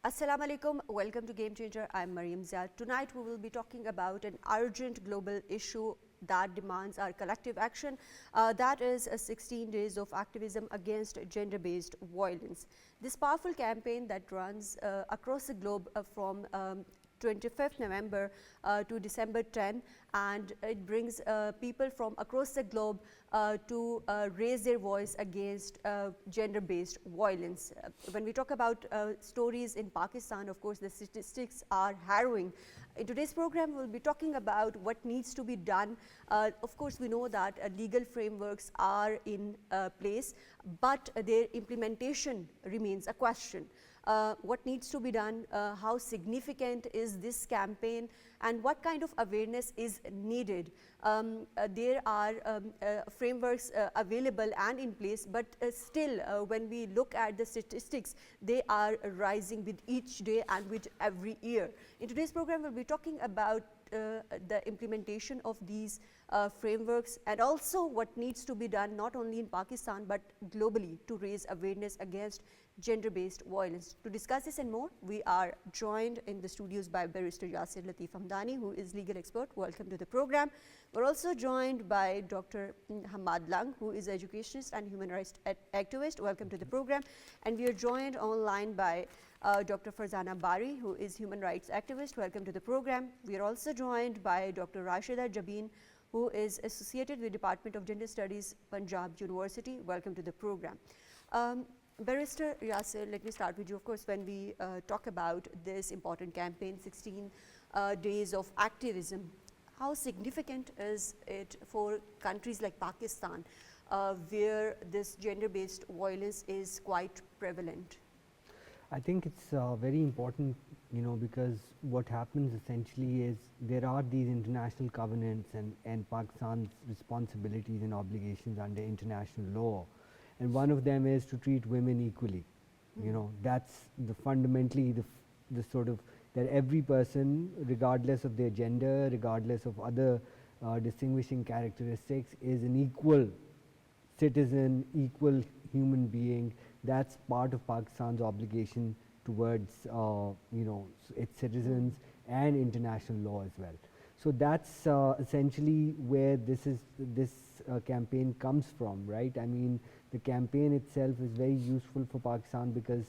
Assalamu alaikum, welcome to Game Changer. I'm Maryam Zia. Tonight we will be talking about an urgent global issue that demands our collective action. That is 16 days of activism against gender-based violence. This powerful campaign that runs across the globe from 25th November to December 10, and it brings people from across the globe to raise their voice against gender-based violence. When we talk about stories in Pakistan, of course, the statistics are harrowing. In today's program, we'll be talking about what needs to be done. Of course, we know that legal frameworks are in place, but their implementation remains a question. What needs to be done, how significant is this campaign, and what kind of awareness is needed. There are frameworks available and in place, but still when we look at the statistics, they are rising with each day and with every year. In today's program, we'll be talking about the implementation of these frameworks and also what needs to be done not only in Pakistan but globally to raise awareness against gender-based violence. To discuss this and more, we are joined in the studios by Barrister Yasser, Latif, Hamdani, who is legal expert. Welcome to the program. We're also joined by Dr. Hammad, who is educationist and human rights activist. Welcome to the program. And we are joined online by Dr. Farzana Bari, who is human rights activist. Welcome to the program. We are also joined by Dr. Rashida, Jabeen, who is associated with Department of Gender Studies, Punjab University. Welcome to the program. Barrister Yasser, let me start with you. Of course, when we talk about this important campaign, 16 days of activism, how significant is it for countries like Pakistan, where this gender-based violence is quite prevalent? I think it's very important, because what happens essentially is there are these international covenants and Pakistan's responsibilities and obligations under international law. And one of them is to treat women equally. That's fundamentally the sort of that every person, regardless of their gender, regardless of other distinguishing characteristics, is an equal citizen, equal human being. That's part of Pakistan's obligation towards its citizens and international law as well. So that's essentially where this campaign comes from, right? I mean, the campaign itself is very useful for Pakistan because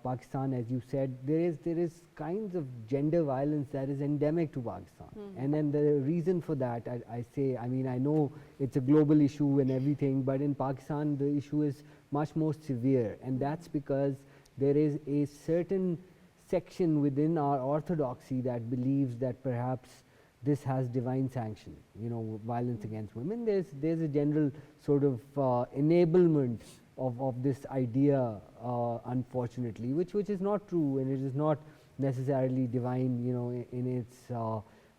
Pakistan, as you said, there is kinds of gender violence that is endemic to Pakistan. And then the reason for that, I know it's a global issue and everything, but in Pakistan the issue is much more severe, and that's because there is a certain section within our orthodoxy that believes that perhaps this has divine sanction, violence against women. There's a general sort of enablement of this idea, unfortunately, which is not true, and it is not necessarily divine, in its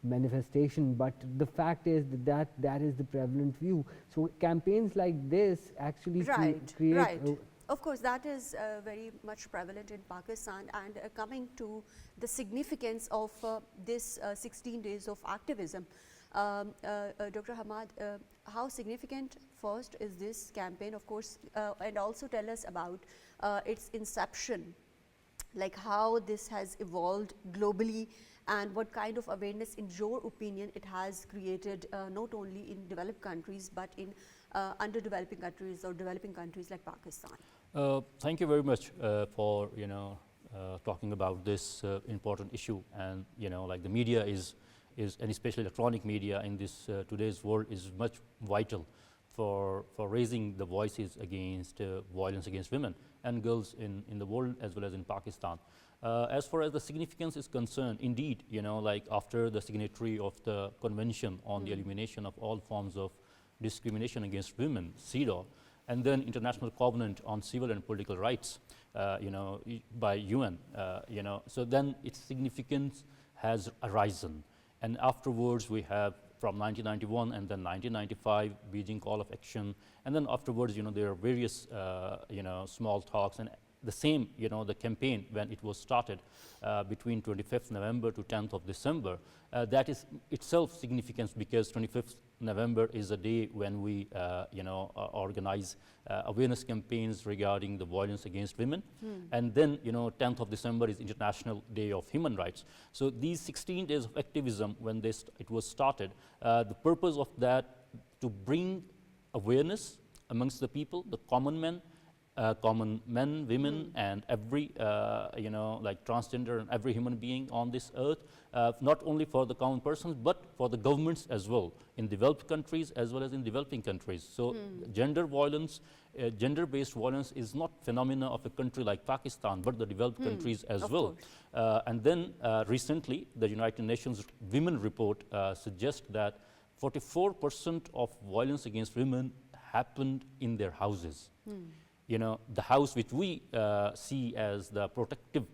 manifestation. But the fact is that is the prevalent view. So campaigns like this actually create. Right. Of course, that is very much prevalent in Pakistan. And coming to the significance of this 16 days of activism, Dr. Hammad, how significant first is this campaign, of course, and also tell us about its inception, like how this has evolved globally and what kind of awareness, in your opinion, it has created not only in developed countries but in underdeveloping countries or developing countries like Pakistan. Thank you very much for talking about this important issue. And like the media is and especially electronic media in this today's world is much vital for raising the voices against violence against women and girls in the world as well as in Pakistan. As far as the significance is concerned, indeed, like after the signatory of the Convention on the Elimination of All Forms of Discrimination Against Women, CEDAW, and then International Covenant on Civil and Political Rights, by UN, so then its significance has arisen. And afterwards we have from 1991 and then 1995 Beijing Call of Action, and then afterwards there are various small talks and the same, the campaign when it was started between 25th November to 10th of December, that is itself significant because 25th November is a day when we, organize awareness campaigns regarding the violence against women. And then, 10th of December is International Day of Human Rights. So these 16 days of activism, when it was started, the purpose of that to bring awareness amongst the people, the common men, women, and every, like transgender and every human being on this earth, not only for the common persons, but for the governments as well, in developed countries as well as in developing countries. So gender violence, gender-based violence is not phenomena of a country like Pakistan, but the developed countries as well. And then recently, the United Nations Women Report suggests that 44% of violence against women happened in their houses. The house which we see as the protective,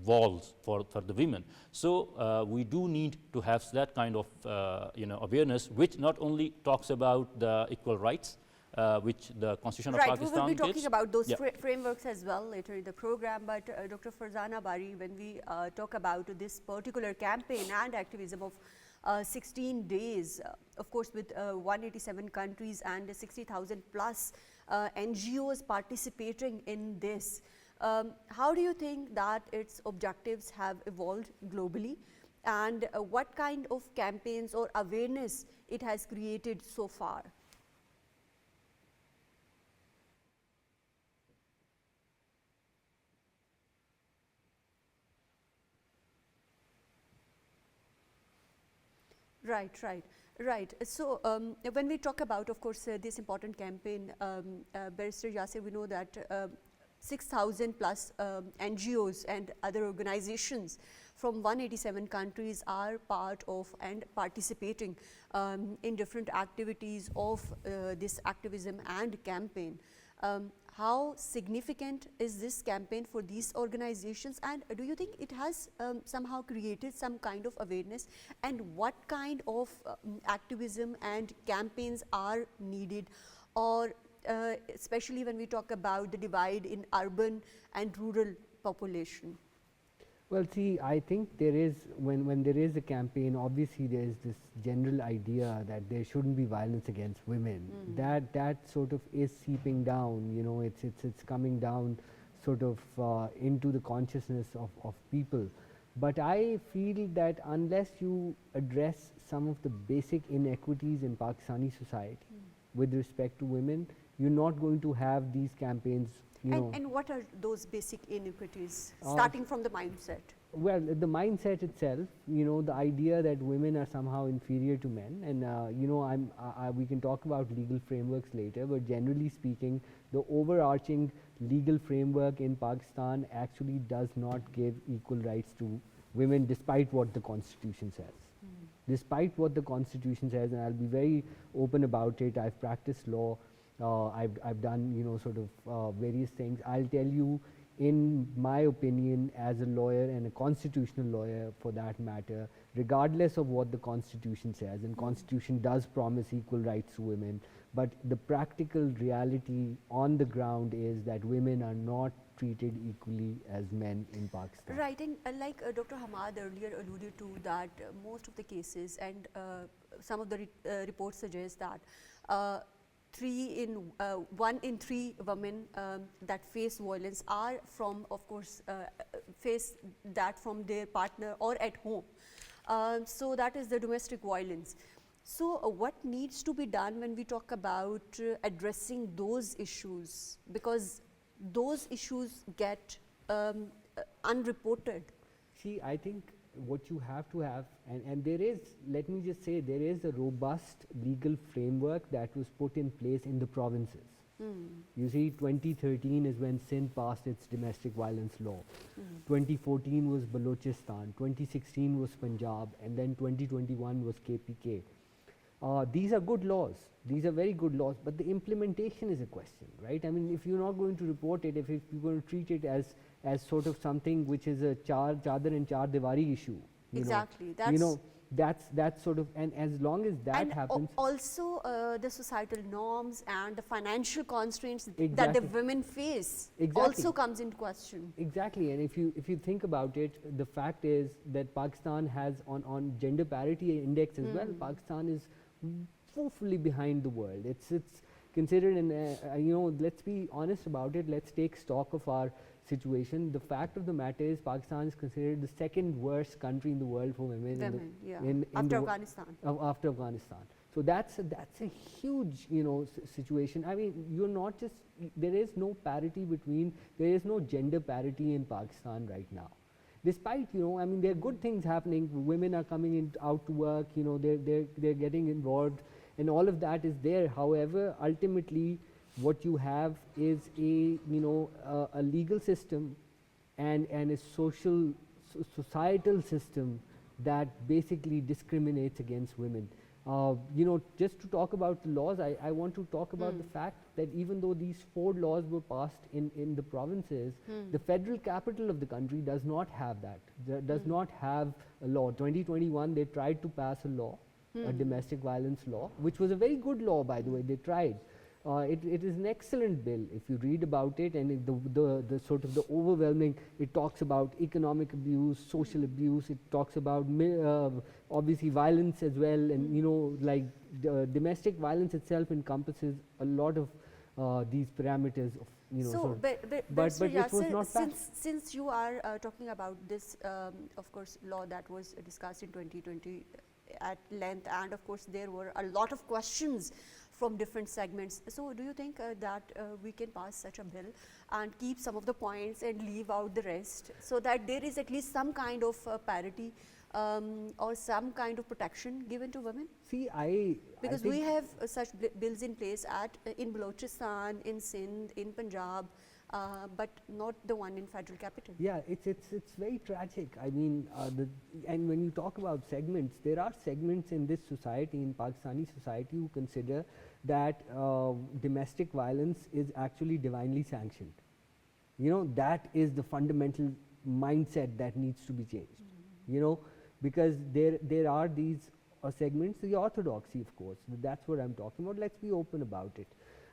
walls for the women. So we do need to have that kind of, awareness, which not only talks about the equal rights, which the Constitution of Pakistan we will be talking gives. about those frameworks as well later in the program. But Dr. Farzana Bari, when we talk about this particular campaign and activism of 16 days, of course, with 187 countries and 60,000 plus NGOs participating in this. How do you think that its objectives have evolved globally, and what kind of campaigns or awareness it has created so far? Right. So when we talk about, of course, this important campaign, Barrister Yasser, we know that 6,000 plus NGOs and other organizations from 187 countries are part of and participating in different activities of this activism and campaign. How significant is this campaign for these organizations, and do you think it has somehow created some kind of awareness, and what kind of activism and campaigns are needed, or especially when we talk about the divide in urban and rural population? Well, see, I think there is, when there is a campaign, obviously there is this general idea that there shouldn't be violence against women. That sort of is seeping down, it's coming down sort of into the consciousness of people. But I feel that unless you address some of the basic inequities in Pakistani society with respect to women, you're not going to have these campaigns. And what are those basic inequities, starting from the mindset? Well, the mindset itself, the idea that women are somehow inferior to men, and we can talk about legal frameworks later, but generally speaking, the overarching legal framework in Pakistan actually does not give equal rights to women, despite what the Constitution says. Despite what the Constitution says, and I'll be very open about it, I've practiced law, I've done, sort of various things. I'll tell you, in my opinion, as a lawyer and a constitutional lawyer for that matter, regardless of what the Constitution says, and Constitution does promise equal rights to women, but the practical reality on the ground is that women are not treated equally as men in Pakistan. Right, and like Dr. Hammad earlier alluded to, that most of the cases and some of the reports suggest that 1 in 3 women that face violence are from, of course, face that from their partner or at home. So that is the domestic violence. So what needs to be done when we talk about addressing those issues, because those issues get unreported? See, I think what you have to have, and there is, let me just say, there is a robust legal framework that was put in place in the provinces. You see, 2013 is when Sindh passed its domestic violence law. 2014 was Balochistan, 2016 was Punjab, and then 2021 was KPK. These are good laws. These are very good laws, but the implementation is a question, right? I mean, if you're not going to report it, if you're going to treat it as sort of something which is a chadar and char diwari issue, exactly. that's sort of, and as long as that And happens, also the societal norms and the financial constraints that the Exactly. women face Exactly. also comes into question. Exactly, and if you think about it, the fact is that Pakistan has on gender parity index as well. Pakistan is woefully behind the world. It's considered, and let's be honest about it. Let's take stock of our situation. The fact of the matter is, Pakistan is considered the second worst country in the world for women. After Afghanistan. After Afghanistan. So that's a huge situation. I mean, you're not just, there is no parity between, there is no gender parity in Pakistan right now. Despite, I mean, there are good things happening. Women are coming in out to work. They're getting involved, and all of that is there. However, ultimately, what you have is a legal system and a societal system that basically discriminates against women. Just to talk about the laws, I want to talk about the fact that even though these 4 laws were passed in the provinces, the federal capital of the country does not have that. Does not have a law. 2021, they tried to pass a law, a domestic violence law, which was a very good law, by the way. They tried. It is an excellent bill if you read about it, and the sort of the overwhelming, it talks about economic abuse, social abuse, it talks about obviously violence as well, and like domestic violence itself encompasses a lot of these parameters of So, but it was not passed. Since you are talking about this, of course, law that was discussed in 2020 at length, and of course there were a lot of questions from different segments. So do you think that we can pass such a bill and keep some of the points and leave out the rest, so that there is at least some kind of parity or some kind of protection given to women? See, because we have such bills in place in Balochistan, in Sindh, in Punjab, but not the one in federal capital. Yeah, it's very tragic. I mean, and when you talk about segments, there are segments in this society, in Pakistani society, who consider that domestic violence is actually divinely sanctioned. That is the fundamental mindset that needs to be changed. Because there are these segments, the orthodoxy, of course. That's what I'm talking about. Let's be open about it.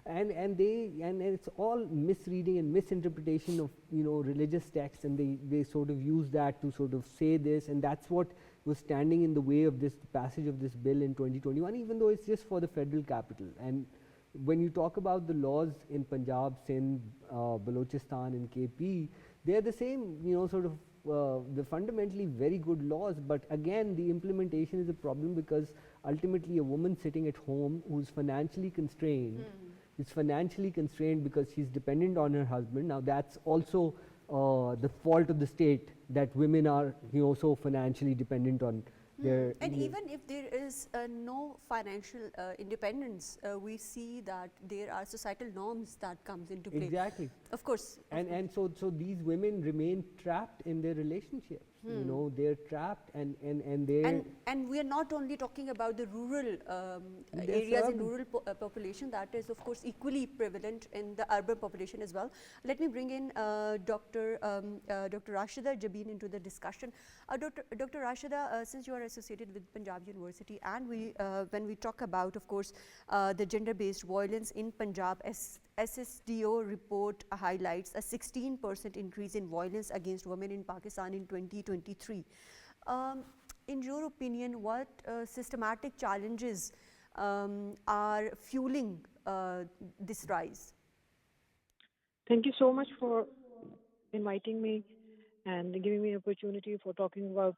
And it's all misreading and misinterpretation of religious texts, and they sort of use that to sort of say this, and that's what was standing in the way of this passage of this bill in 2021, even though it's just for the federal capital. And when you talk about the laws in Punjab, Sindh, Balochistan and KP, they're the same, sort of the fundamentally very good laws, but again the implementation is a problem, because ultimately a woman sitting at home who's financially constrained is financially constrained because she's dependent on her husband. Now that's also the fault of the state, that women are so financially dependent on their. And even if there is no financial independence, we see that there are societal norms that comes into play. Exactly. Of course. And so these women remain trapped in their relationships. They're trapped and they're. And we are not only talking about the rural areas and rural population, that is of course equally prevalent in the urban population as well. Let me bring in Dr. Rashida Jabeen into the discussion. Dr. Rashida, since you are associated with Punjab University, and when we talk about, of course, the gender-based violence in Punjab, SSDO report highlights a 16% increase in violence against women in Pakistan in 2023. In your opinion, what systematic challenges are fueling this rise? Thank you so much for inviting me and giving me an opportunity for talking about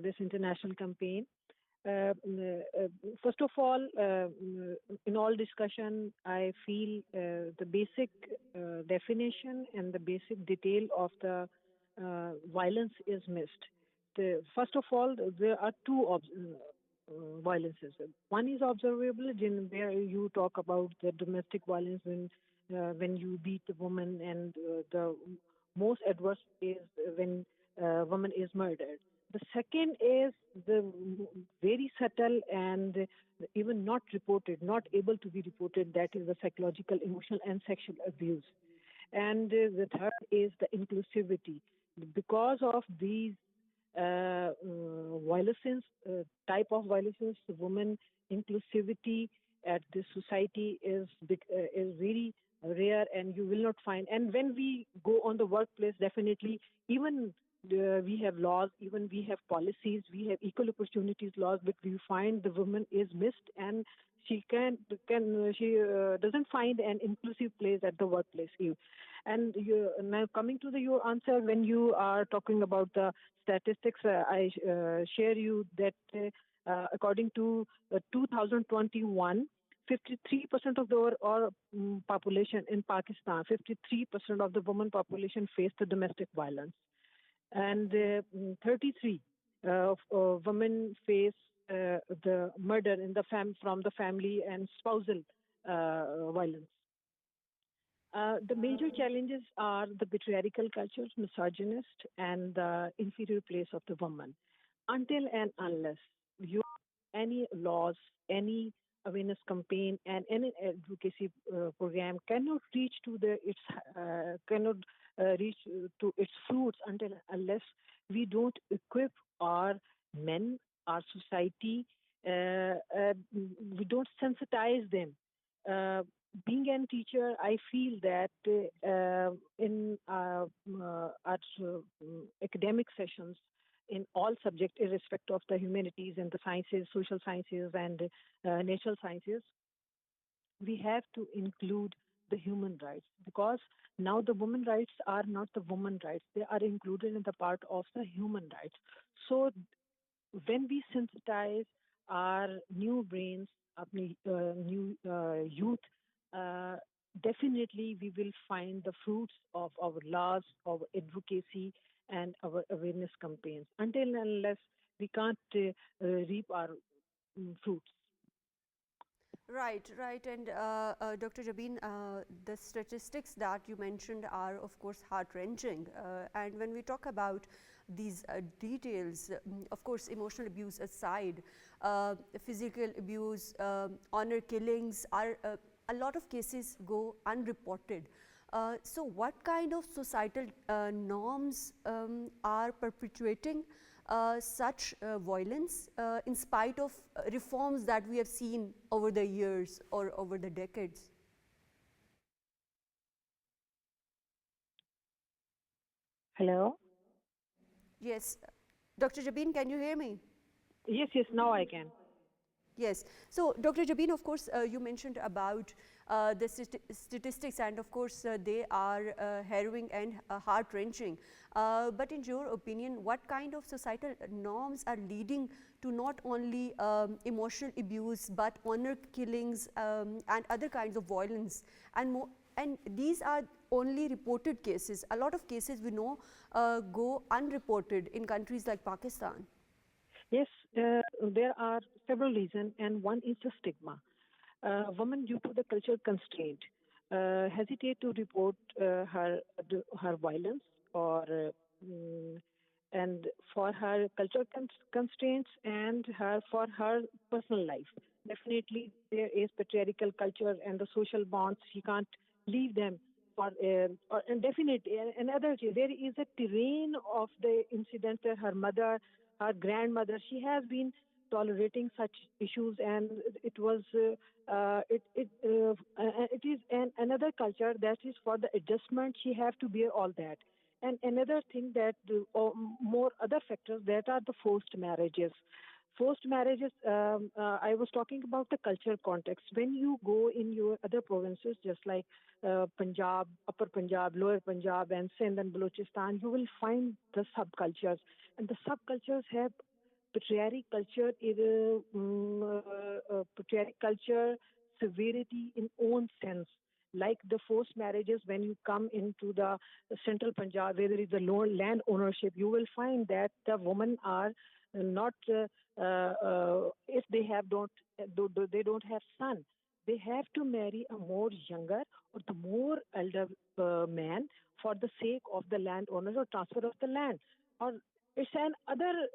this international campaign. First of all, in all discussion, I feel the basic definition and the basic detail of the violence is missed. First of all, there are two violences. One is observable, where you talk about the domestic violence when you beat the woman, and the most adverse is when a woman is murdered. The second is the very subtle and even not reported, not able to be reported, that is the psychological, emotional and sexual abuse. And the third is the inclusivity. Because of these violence, type of violence, women inclusivity at this society is very rare, and you will not find. And when we go on the workplace, definitely, even we have laws, even we have policies, we have equal opportunities laws, but we find the woman is missed, and she doesn't find an inclusive place at the workplace. And now coming to your answer, when you are talking about the statistics, I share you that according to 2021, 53% of the population in Pakistan, 53% of the women population faced the domestic violence, and 33 women face the murder in the from the family and spousal violence. The major challenges are the patriarchal cultures, misogynist, and the inferior place of the woman. Until and unless you any laws, any awareness campaign, and any advocacy program cannot reach to cannot reach to its fruits until unless we don't equip our men, our society, we don't sensitize them. Being a teacher, I feel that in at academic sessions, in all subjects, irrespective of the humanities and the sciences, social sciences, and natural sciences, we have to include the human rights, because now the women rights are not the women rights; they are included in the part of the human rights. So when we sensitize our new brains, our new youth, uh, definitely we will find the fruits of our laws, our advocacy, and our awareness campaigns. Until and unless we can't reap our fruits. Right, right. And Dr. Jabeen, the statistics that you mentioned are, of course, heart-wrenching. And when we talk about these details, of course, emotional abuse aside, physical abuse, honor killings are a lot of cases go unreported. So what kind of societal norms are perpetuating such violence in spite of reforms that we have seen over the years or over the decades? Hello? Yes. Dr. Jabeen, can you hear me? Yes, yes, now I can. Yes. So, Dr. Jabeen, of course, you mentioned about the statistics, and of course, they are harrowing and heart-wrenching. But in your opinion, what kind of societal norms are leading to not only emotional abuse, but honor killings and other kinds of violence? And these are only reported cases. A lot of cases we know go unreported in countries like Pakistan. Yes, there are several reasons, and one is the stigma. Women, due to the cultural constraint, hesitate to report her violence, or and for her cultural constraints and for her personal life. Definitely, there is patriarchal culture and the social bonds. She can't leave them. And definitely, another, there is a terrain of the incident that her mother, her grandmother, she has been tolerating such issues, and it is another culture that is for the adjustment. She have to bear all that. And another thing that more other factors that are the forced marriages. Forced marriages, I was talking about the cultural context. When you go in your other provinces, just like Punjab, Upper Punjab, Lower Punjab, and Sindh and Balochistan, you will find the subcultures. And the subcultures have patriarchal culture, patriarchal culture, severity in own sense. Like the forced marriages, when you come into the central Punjab, where there is the land ownership, you will find that the women are not, if they have they don't have son, they have to marry a more younger or the more elder man for the sake of the land owners or transfer of the land. Or it's an other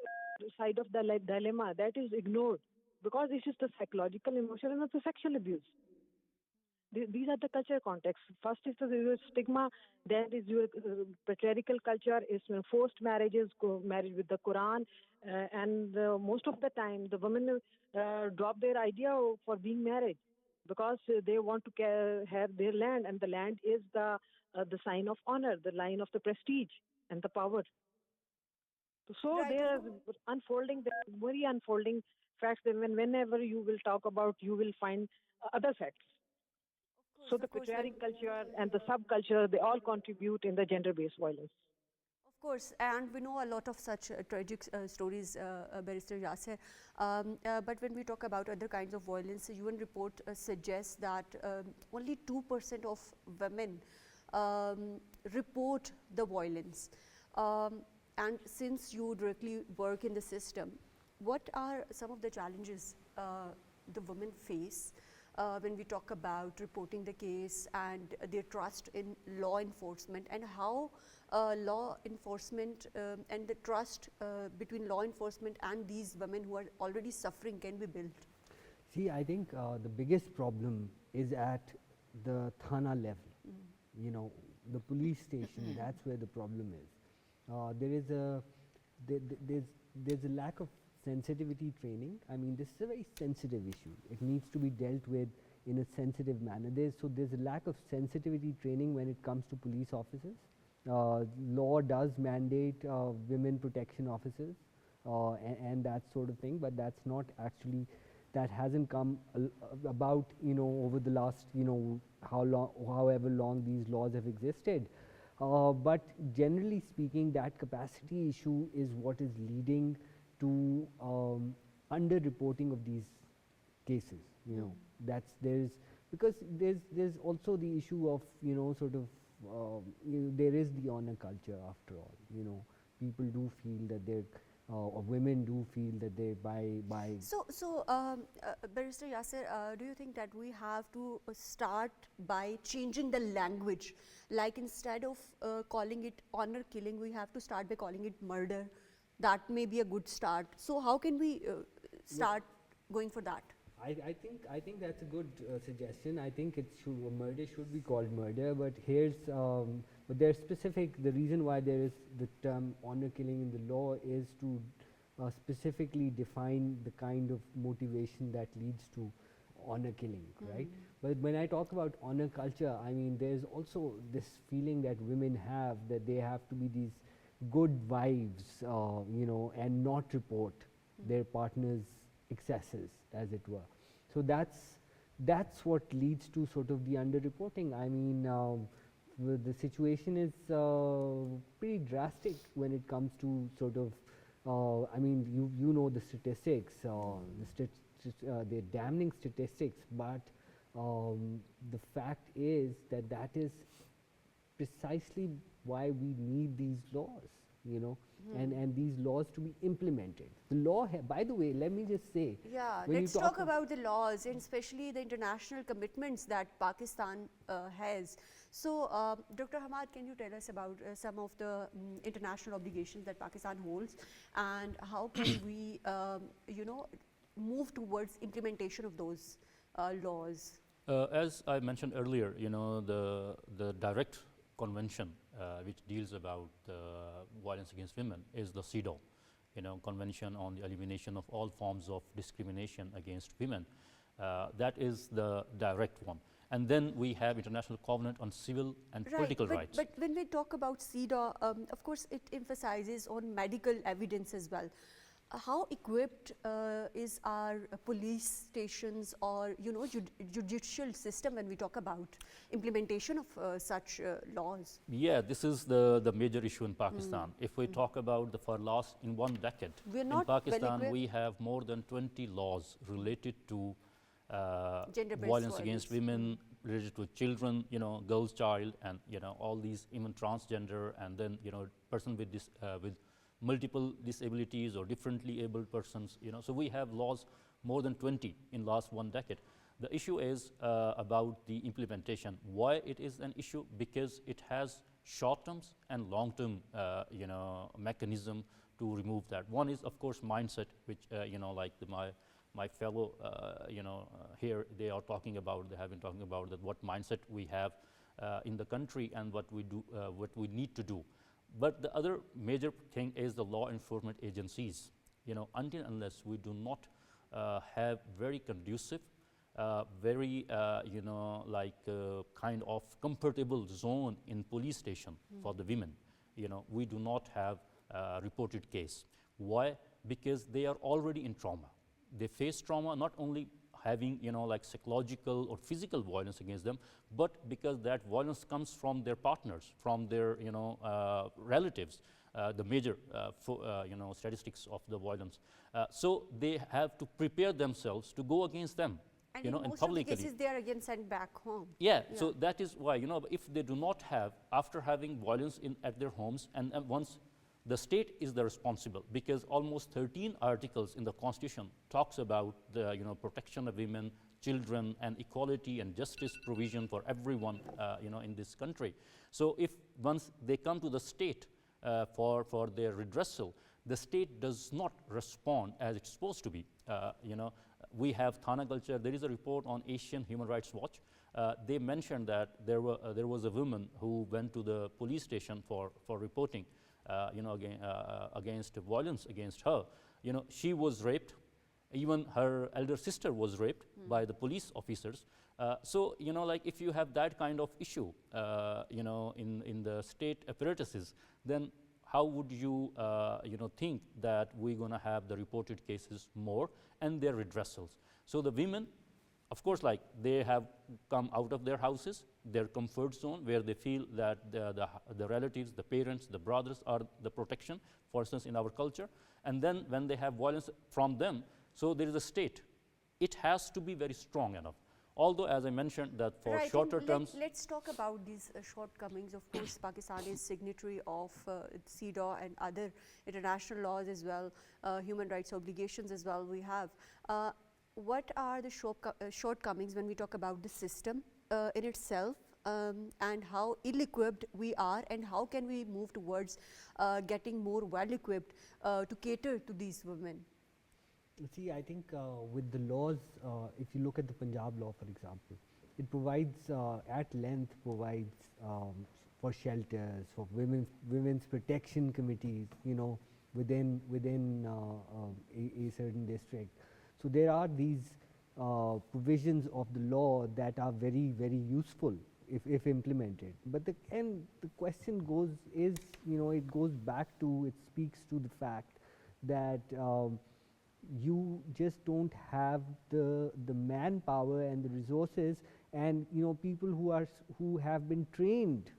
side of the dilemma that is ignored, because this is the psychological, emotional, and the sexual abuse. These are the cultural contexts. First is the stigma, then is your patriarchal culture, is forced marriages, marriage with the Quran, and most of the time the women drop their idea for being married because they want to have their land, and the land is the sign of honor, the line of the prestige and the power. So Right. there are unfolding, there are very unfolding facts that whenever you will talk about, you will find other facts. So the Of course, when patriarchal culture and the subculture, they all contribute in the gender-based violence. Of course, and we know a lot of such tragic stories, Barrister Yasser. But when we talk about other kinds of violence, the UN report suggests that only 2% of women report the violence. And since you directly work in the system, what are some of the challenges the women face when we talk about reporting the case and their trust in law enforcement, and how law enforcement and the trust between law enforcement and these women who are already suffering can be built? See, I think the biggest problem is at the Thana level. You know, the police station, that's where the problem is. There's a lack of sensitivity training. I mean, this is a very sensitive issue. It needs to be dealt with in a sensitive manner. There's a lack of sensitivity training when it comes to police officers. Law does mandate women protection officers and that sort of thing, but that's not actually, that hasn't come about, you know, over the last, you know, however long these laws have existed. But generally speaking, that capacity issue is what is leading to under-reporting of these cases. You know, because there's also the issue of, you know, sort of there is the honor culture after all. You know, people do feel that they're or women do feel that they by So, Barrister Yasser, do you think that we have to start by changing the language? Like instead of calling it honor killing, we have to start by calling it murder. That may be a good start. So how can we start going for that? I think that's a good suggestion. I think murder should be called murder, but but there's specific. The reason why there is the term honor killing in the law is to specifically define the kind of motivation that leads to honor killing, right? But when I talk about honor culture, I mean there's also this feeling that women have that they have to be these good wives, you know, and not report their partner's excesses, as it were. So that's what leads to sort of the underreporting. I mean, the situation is pretty drastic when it comes to sort of. I mean, you know the statistics, the damning statistics, but the fact is that is precisely why we need these laws, you know, and these laws to be implemented. The law, by the way, let me just say. Yeah, let's talk about the laws and especially the international commitments that Pakistan has. So, Dr. Hammad, can you tell us about some of the international obligations that Pakistan holds, and how can we, you know, move towards implementation of those laws? As I mentioned earlier, you know, the direct convention which deals about violence against women is the CEDAW, you know, Convention on the Elimination of All Forms of Discrimination Against Women. That is the direct one. And then we have International Covenant on Civil and Political Rights. But when we talk about CEDAW, of course, it emphasizes on medical evidence as well. How equipped is our police stations or, you know, judicial system when we talk about implementation of such laws? Yeah, this is the major issue in Pakistan. If we talk about in 1 decade, in Pakistan we have more than 20 laws related to violence against women, related to children, you know, girls, child, and, you know, all these, even transgender, and then, you know, person with this with multiple disabilities or differently abled persons, you know. So we have laws more than 20 in last 1 decade. The issue is about the implementation. Why it is an issue? Because it has short-term and long-term, you know, mechanism to remove that. One is, of course, mindset, which, you know, like my my fellow, here they are talking about, they have been talking about that what mindset we have in the country and what we do, what we need to do. But the other major thing is the law enforcement agencies. Until unless we do not have very conducive, very kind of comfortable zone in police station for the women, we do not have reported case. Why? Because they are already in trauma. They face trauma, not only having psychological or physical violence against them, but because that violence comes from their partners, from their relatives, the major statistics of the violence. So they have to prepare themselves to go against them. And in most of the cases, they are again sent back home. Yeah, so that is why, if they do not have, after having violence at their homes, and once the state is the responsible, because almost 13 articles in the Constitution talks about the protection of women, children, and equality and justice provision for everyone in this country. So if once they come to the state for their redressal, the state does not respond as it's supposed to be. We have Thana culture. There is a report on Asian Human Rights Watch. They mentioned that there was a woman who went to the police station for reporting against violence against her. She was raped. Even her elder sister was raped by the police officers. So, if you have that kind of issue, in the state apparatuses, then how would you, think that we're going to have the reported cases more and their redressals? So the women, of course, they have come out of their houses, their comfort zone, where they feel that the relatives, the parents, the brothers are the protection, for instance, in our culture. And then when they have violence from them, so there is a state. It has to be very strong enough. Although, as I mentioned, that for shorter terms. Let's talk about these shortcomings. Of course, Pakistan is signatory of CEDAW and other international laws as well, human rights obligations as well we have. What are the shortcomings when we talk about the system in itself, and how ill-equipped we are, and how can we move towards getting more well-equipped to cater to these women? See, I think with the laws, if you look at the Punjab law, for example, it provides at length provides for shelters, for women's protection committees, within a certain district. So there are these provisions of the law that are very, very useful if implemented. But the question it goes back to, it speaks to the fact that you just don't have the manpower and the resources, and people who have been trained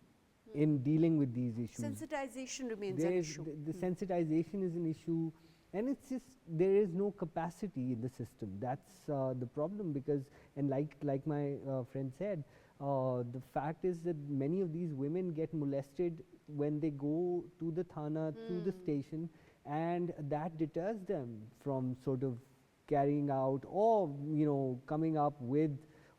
in dealing with these issues. Sensitization remains an issue. The sensitization is an issue, and it's just there is no capacity in the system. That's the problem, because, and like my friend said, the fact is that many of these women get molested when they go to the Thana, to the station, and that deters them from sort of carrying out or coming up with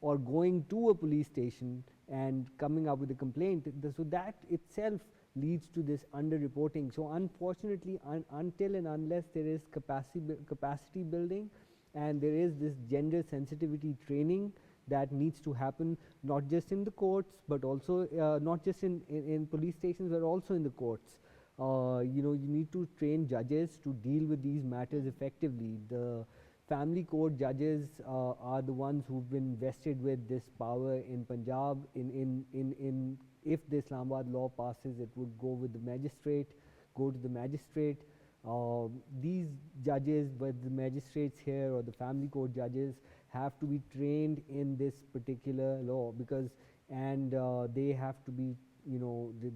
or going to a police station and coming up with a complaint. So that itself leads to this underreporting. So unfortunately, until and unless there is capacity building and there is this gender sensitivity training that needs to happen, not just in the courts, but also not just in police stations, but also in the courts. You need to train judges to deal with these matters effectively. The family court judges are the ones who've been vested with this power in Punjab. If the Islamabad law passes, it would go to the magistrate. These judges, but the magistrates here or the family court judges, have to be trained in this particular law, because they have to be,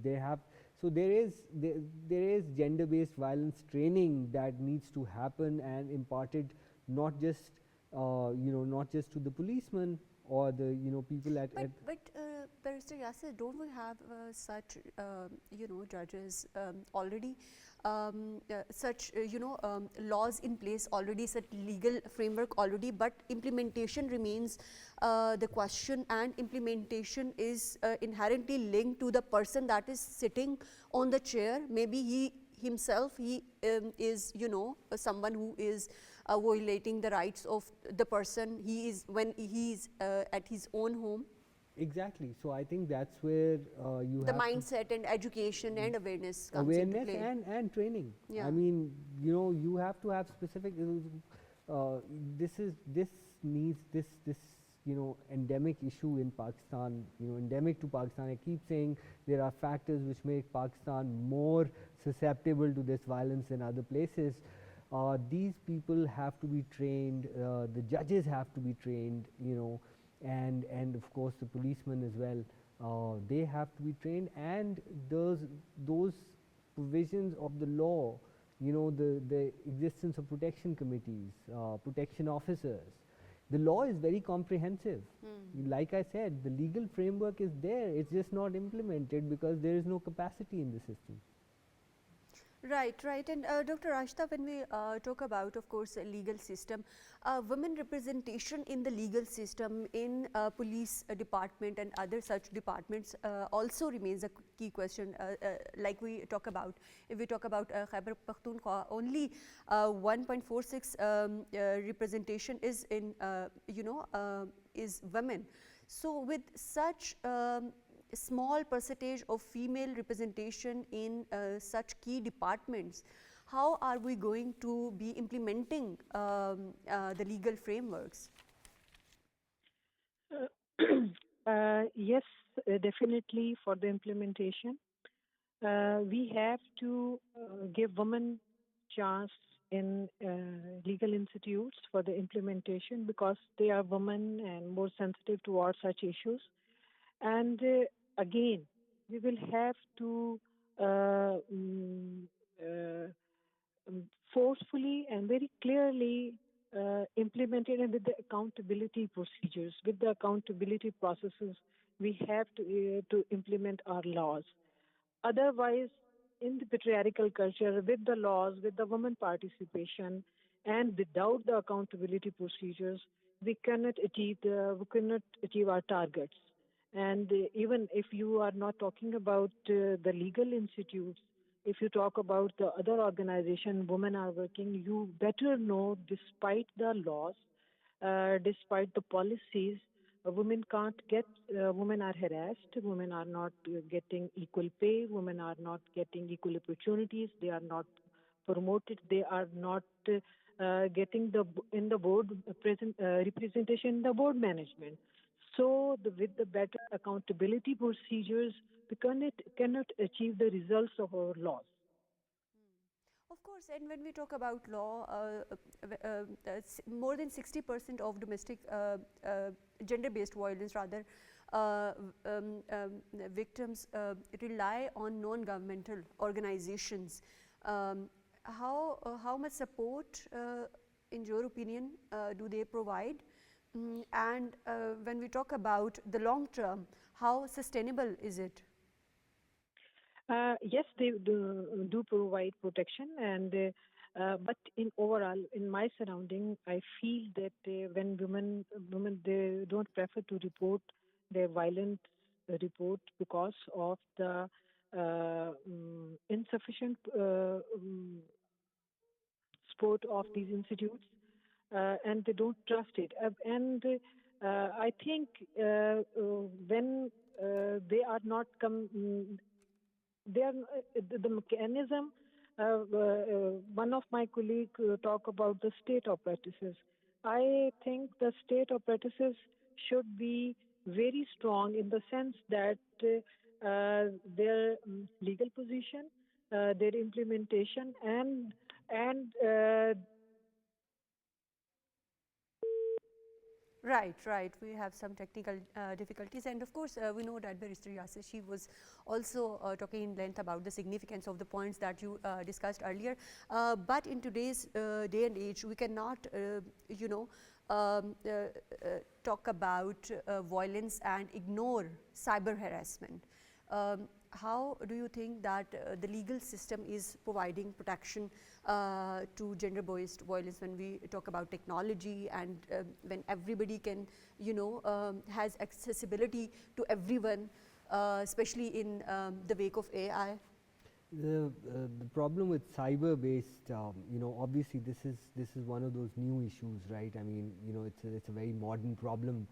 they have. So there is gender-based violence training that needs to happen and imparted not just to the policemen or the people at. But Barrister Yasser, don't we have such judges already? Such laws in place already, such legal framework already, but implementation remains the question, and implementation is inherently linked to the person that is sitting on the chair. Maybe he himself is someone who is violating the rights of the person when he is at his own home? Exactly. So I think that's where you The have mindset and education and awareness comes into play. and training. Yeah. I mean, you have to have specific. This needs this endemic issue in Pakistan. Endemic to Pakistan. I keep saying there are factors which make Pakistan more susceptible to this violence than other places. These people have to be trained. The judges have to be trained. And of course the policemen as well, they have to be trained, and those provisions of the law, the existence of protection committees, protection officers. The law is very comprehensive. Like I said, the legal framework is there, it's just not implemented because there is no capacity in the system. Right, right. And Dr. Rashida, when we talk about, of course, a legal system, women representation in the legal system, in police department and other such departments also remains a key question. Like we talk about, if we talk about Khyber Pakhtunkhwa, only 1.46 representation is in, is women. So with such small percentage of female representation in such key departments, how are we going to be implementing the legal frameworks? Yes, definitely for the implementation. We have to give women chance in legal institutes for the implementation because they are women and more sensitive towards such issues. And again, we will have to forcefully and very clearly implement it, and with the accountability procedures, with the accountability processes, we have to implement our laws. Otherwise, in the patriarchal culture, with the laws, with the women participation, and without the accountability procedures, we cannot achieve our targets. And even if you are not talking about the legal institutes, if you talk about the other organization women are working, you better know, despite the laws, despite the policies, women can't get, women are harassed, women are not getting equal pay, women are not getting equal opportunities, they are not promoted, they are not getting in the board representation in the board management. So with the better accountability procedures, we cannot achieve the results of our laws. Of course, and when we talk about law, more than 60% of domestic gender-based violence, rather, victims rely on non-governmental organizations. How much support, in your opinion, do they provide? And when we talk about the long term, how sustainable is it? Yes, they do provide protection, and but in overall, in my surrounding, I feel that when women they don't prefer to report their violent report because of the insufficient support of these institutes, and they don't trust it. And I think when they are not they are the mechanism. One of my colleagues talk about the state apprentices. I think the state apprentices should be very strong in the sense that their legal position, their implementation, and Right, right. We have some technical difficulties, and of course, we know that Barrister Yasser, she was also talking in length about the significance of the points that you discussed earlier. But in today's day and age, we cannot, talk about violence and ignore cyber harassment. How do you think that the legal system is providing protection to gender-based violence when we talk about technology, and when everybody can, has accessibility to everyone, especially in the wake of AI? The problem with cyber-based, obviously this is one of those new issues, right? I mean, it's a very modern problem.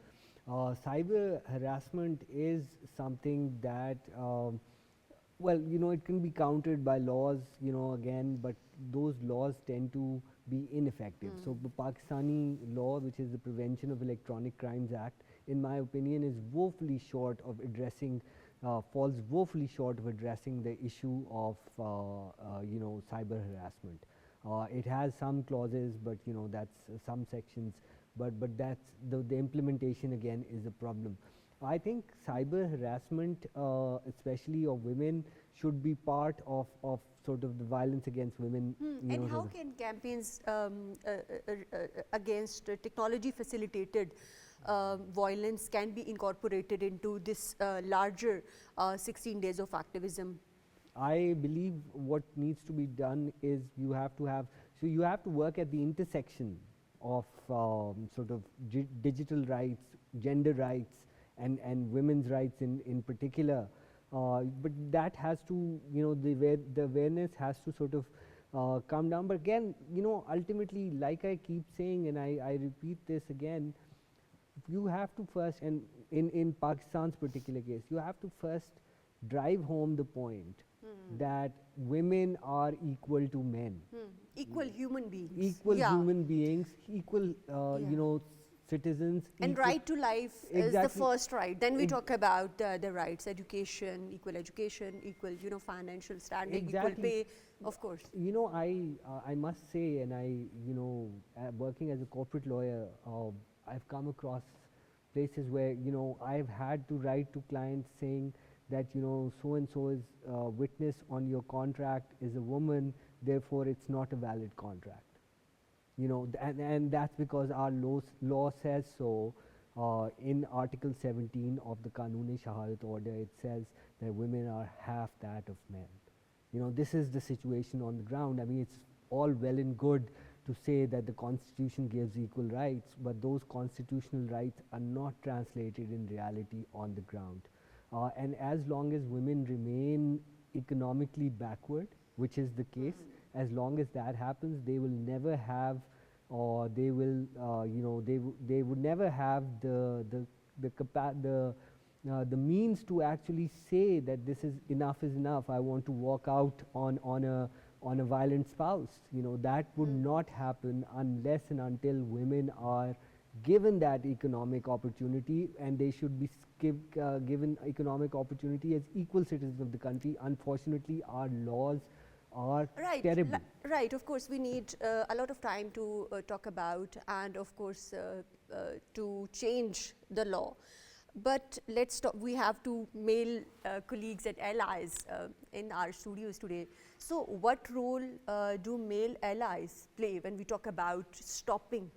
Cyber harassment is something that, well, it can be countered by laws, again, but those laws tend to be ineffective. So the Pakistani law, which is the Prevention of Electronic Crimes Act, in my opinion, is woefully short of addressing falls woefully short of addressing the issue of cyber harassment. It has some clauses, but that's some sections, but that's the implementation again is a problem. I think cyber harassment, especially of women, should be part of sort of the violence against women. And how can campaigns against technology facilitated violence can be incorporated into this larger 16 days of activism? I believe what needs to be done is you have to work at the intersection of sort of digital rights, gender rights, and women's rights in particular. But that has to, the awareness has to sort of come down. But again, ultimately, like I keep saying, and I repeat this again, you have to first, and in Pakistan's particular case, you have to first drive home the point that women are equal to men. Equal human beings. Equal human beings, equal, citizens. And right to life is the first right. Then we talk about the rights, education, equal financial standing, equal pay, of course. I must say, and working as a corporate lawyer, I've come across places where, I've had to write to clients saying that, so-and-so is witness on your contract is a woman, therefore it's not a valid contract. And that's because our law says so. In Article 17 of the Qanun-e-Shahadat order, it says that women are half that of men. This is the situation on the ground. I mean, it's all well and good to say that the Constitution gives equal rights, but those constitutional rights are not translated in reality on the ground. And as long as women remain economically backward, which is the case, as long as that happens, they will never have, or they will, they would never have the means to actually say that this is enough. I want to walk out on a violent spouse. That would not happen unless and until women are given that economic opportunity, and they should be given economic opportunity as equal citizens of the country. Unfortunately, our laws are terrible. Right, of course, we need a lot of time to talk about, and of course to change the law. But let's talk, we have two male colleagues and allies in our studios today. So what role do male allies play when we talk about stopping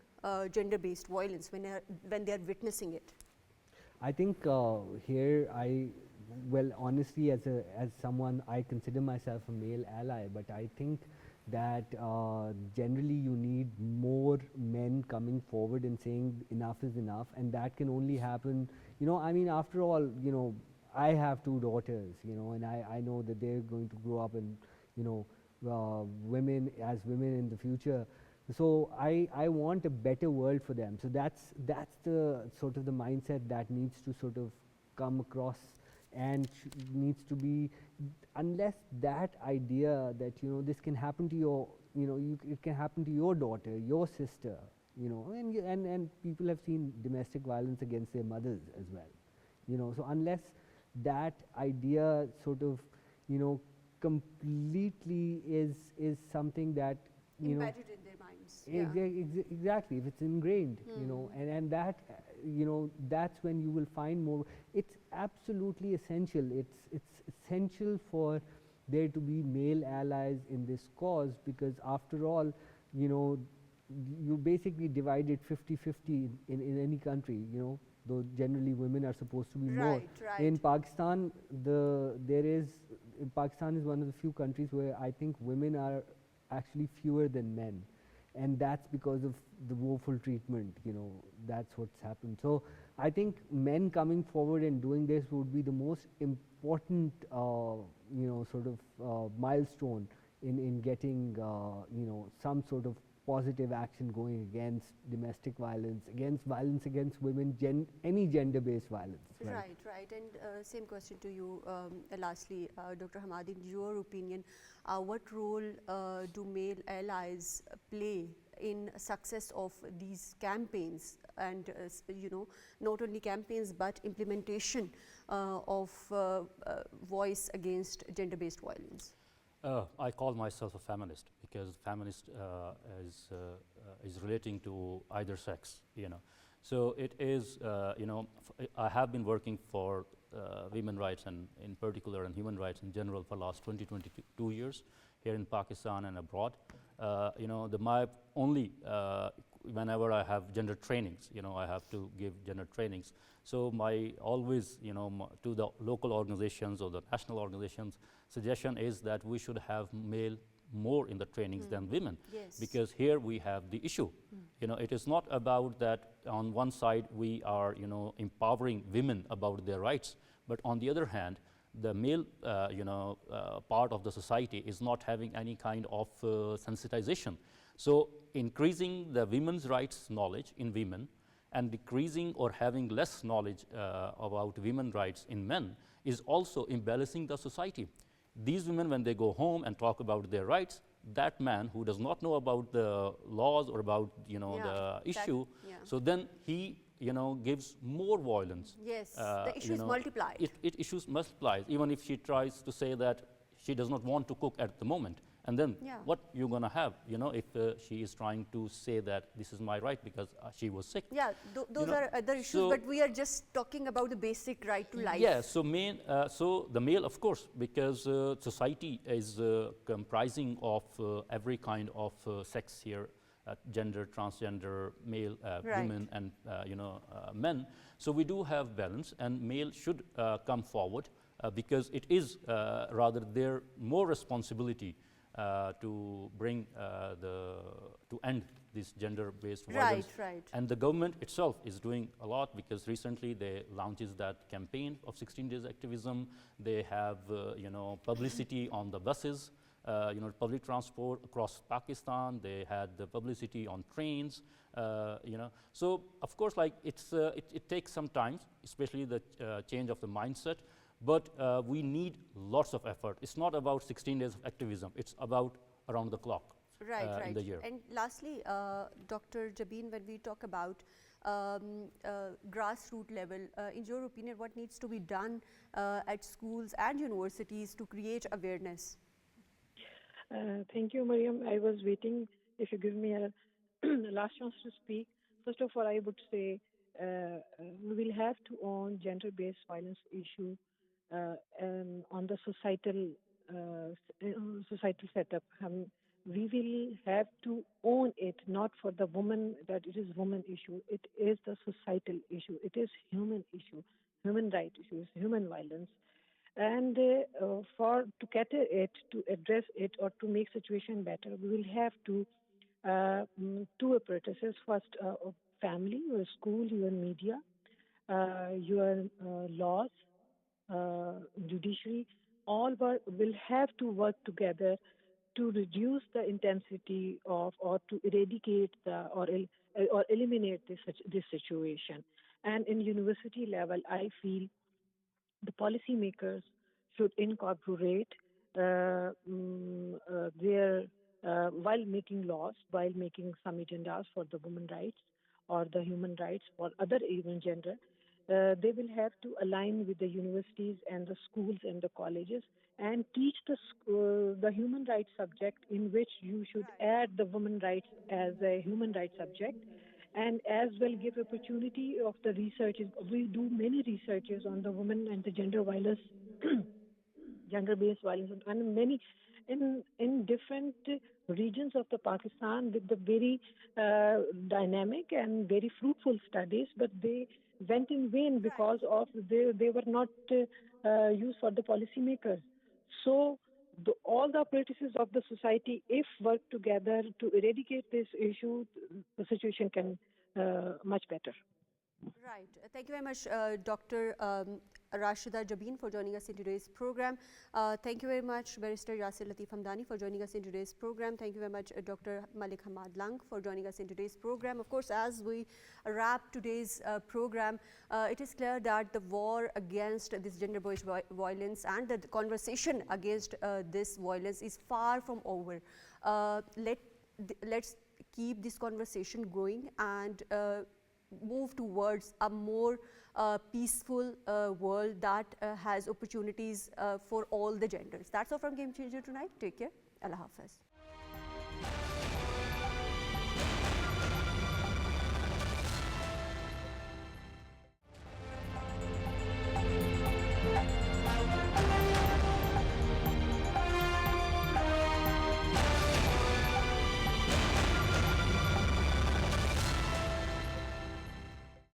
gender-based violence when they are witnessing it? I think here well, honestly, as someone, I consider myself a male ally, but I think that generally you need more men coming forward and saying enough is enough, and that can only happen, I mean, after all, I have two daughters, and I know that they're going to grow up and, women in the future. So I want a better world for them. So that's the sort of the mindset that needs to sort of come across, and needs to be, unless that idea that this can happen to your, it can happen to your daughter, your sister, and people have seen domestic violence against their mothers as well, so unless that idea sort of completely is something that Embedded in their minds. Exactly, if it's ingrained, and that, that's when you will find more. It's absolutely essential. It's essential for there to be male allies in this cause, because after all, you basically divide it 50-50 in any country, though generally women are supposed to be more. Right. In Pakistan, Pakistan is one of the few countries where I think women are actually fewer than men, and that's because of the woeful treatment, that's what's happened. So I think men coming forward and doing this would be the most important, sort of milestone in getting, some sort of positive action going against domestic violence, against violence against women, any gender-based violence. Right, right. And same question to you, lastly, Dr. Hammad, in your opinion, what role do male allies play in success of these campaigns, and not only campaigns but implementation of voice against gender-based violence? I call myself a feminist because feminist is relating to either sex, So it is, I have been working for women's rights and in particular and human rights in general for the last 22 years here in Pakistan and abroad. My only, whenever I have gender trainings, I have to give gender trainings. So my always, to the local organizations or the national organizations, suggestion is that we should have male more in the trainings than women, yes. Because here we have the issue. It is not about that on one side we are, empowering women about their rights, but on the other hand, the male, part of the society is not having any kind of sensitization. So increasing the women's rights knowledge in women and decreasing or having less knowledge about women's rights in men is also imbalancing the society. These women, when they go home and talk about their rights, that man who does not know about the laws or about the issue, so then he gives more violence. Yes, the issues multiply. It issues multiplies, even if she tries to say that she does not want to cook at the moment. And then what you're going to have, if she is trying to say that this is my right because she was sick. Yeah, those are other issues, but we are just talking about the basic right to life. Yeah, so the male, of course, because society is comprising of every kind of sex here, gender, transgender, male, women, and men. So we do have balance, and male should come forward because it is rather their more responsibility to bring to end this gender-based violence. Right. And the government itself is doing a lot because recently they launched that campaign of 16 days activism. They have publicity on the buses, public transport across Pakistan. They had the publicity on trains, So of course, like it takes some time, especially the change of the mindset. But we need lots of effort. It's not about 16 days of activism. It's about around the clock in the year. And lastly, Dr. Jabeen, when we talk about grassroots level, in your opinion, what needs to be done at schools and universities to create awareness? Thank you, Maryam. I was waiting if you give me a last chance to speak. First of all, I would say we will have to own gender-based violence issue on the societal setup. We will have to own it, not for the woman that it is woman issue. It is the societal issue. It is human issue, human right issues, human violence. And to cater it, to address it, or to make situation better, we will have to two apparatuses. First, family, your school, your media, your laws, judiciary, all will have to work together to reduce the intensity of, or to eradicate or eliminate this situation. And in university level, I feel the policymakers should incorporate their while making laws, while making some agendas for the women's rights or the human rights or other even gender. They will have to align with the universities and the schools and the colleges and teach the human rights subject, in which you should add the women's rights as a human rights subject, and as well give opportunity of the researches. We do many researches on the women and the gender violence, gender-based violence, and many in different regions of the Pakistan with the very dynamic and very fruitful studies, but they went in vain because of they were not used for the policymakers. So all the practices of the society, if work together to eradicate this issue, the situation can much better. Right. Thank you very much, Dr. Rashida Jabeen, for joining us in today's program. Thank you very much, Barrister Yasser Latif Hamdani, for joining us in today's program. Thank you very much, Dr. Malik Hammad for joining us in today's program. Of course, as we wrap today's program, it is clear that the war against this gender-based violence and the conversation against this violence is far from over. Let's keep this conversation going and move towards a more peaceful world that has opportunities for all the genders. That's all from Game Changer tonight. Take care. Allah Hafiz.